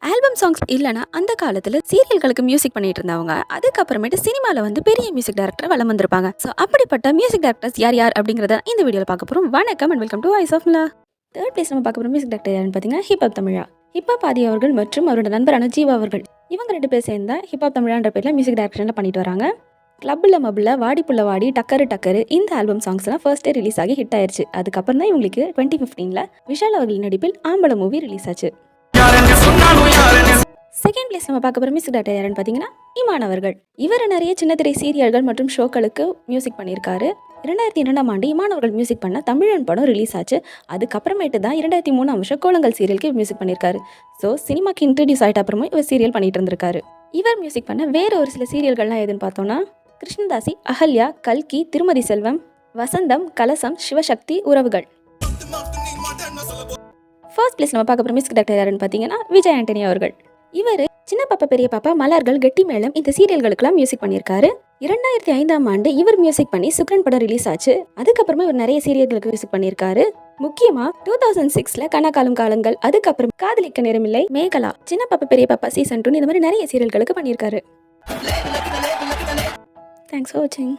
Album songs இல்லைனா அந்த காலத்தில் சீரியல்களுக்கு மியூசிக் பண்ணிட்டு இருந்தவங்க அதுக்கப்புறமேட்டு சினிமாவில் வந்து பெரிய மியூசிக் டைரக்டர் வளம் வந்திருப்பாங்க. ஸோ அப்படிப்பட்ட மியூசிக் டைரக்டர்ஸ் யார் யார் அப்படிங்கிறத இந்த வீடியோவில் பார்க்க போகிறோம். வணக்கம் and welcome to voice of Mila. Third place நம்ம பார்க்க போகிற மியூசிக் டைரக்டர் யாருன்னு பார்த்தீங்கன்னா ஹிப்ஹாப் தமிழா. ஹிப்ஹாப் ஆதி அவர்கள் மற்றும் அவரோட நண்பரான ஜீவா அவர்கள், இவங்க 2 பேர் சேர்ந்த ஹிப்ஹாப் தமிழான்ற பேரில் மியூசிக் டைரக்டர் பண்ணிட்டு வராங்க. கிளப்பில் மபில், வாடி புள்ள வாடி, டக்கரு டக்கரு இந்த ஆல்பம் சாங்ஸ்லாம் ஃபர்ஸ்ட் டே ரிலீஸ் ஆகி ஹிட் ஆயிருச்சு. அதுக்கப்புறம் தான் இவங்களுக்கு 2015 விஷால் அவர்களின் நடிப்பில் ஆம்பளை மூவி ரிலீஸ் ஆச்சு. செகண்ட் பிளேஸ் நம்ம பார்க்க போகிற மியூசிக் டைரக்டர் யாருன்னு பார்த்தீங்கன்னா இமான் அவர்கள். இவர் நிறைய சின்ன திரை சீரியல்கள் மற்றும் ஷோக்களுக்கு மியூசிக் பண்ணியிருக்காரு. 2002ஆம் ஆண்டு இமான் அவர்கள் மியூசிக் பண்ண தமிழன் படம் ரிலீஸ் ஆச்சு. அதுக்கப்புறமேட்டு தான் 2003ஆம் வருஷம் கோலங்கள் சீரியலுக்கு மியூசிக் பண்ணியிருக்காரு. ஸோ சினிமாக்கு இன்ட்ரடியூஸ் ஆகிட்ட அப்புறமா இவர் சீரியல் பண்ணிட்டு இருந்திருக்காரு. இவர் மியூசிக் பண்ண வேற ஒரு சில சீரியல்கள்லாம் எதுன்னு பார்த்தோம்னா கிருஷ்ணதாசி, அகல்யா, கல்கி, திருமதி செல்வம், வசந்தம், கலசம், சிவசக்தி, உறவுகள். ஃபர்ஸ்ட் பிளேஸ் நம்ம பார்க்க போகிற மியூசிக் டைரக்டர் யாருன்னு பார்த்தீங்கன்னா விஜய் ஆண்டனி அவர்கள். இவர் சின்ன பாப்பா பெரிய பாப்பா, மலர்கள், கெட்டி மேளம் இந்த சீரியல்களுக்கெல்லாம் மியூசிக் பண்ணியிருக்காரு. 2005ஆம் ஆண்டு இவர் மியூசிக் பண்ணி சுக்ரன் படம் ரிலீஸ் ஆச்சு. அதுக்கப்புறமா இவர் நிறைய சீரியல்களுக்கு மியூசிக் பண்ணியிருக்காரு. முக்கியமா 2006ல கனகாலம் காலங்கள், அதுக்கப்புறம் காதலிக்க நேரமில்லை, மேகலா, சின்ன பாப்பா பெரிய பாப்பா சீசன் 2 இந்த மாதிரி நிறைய சீரியல்களுக்கு பண்ணியிருக்காரு. தேங்க்ஸ் ஃபார் வாட்சிங்.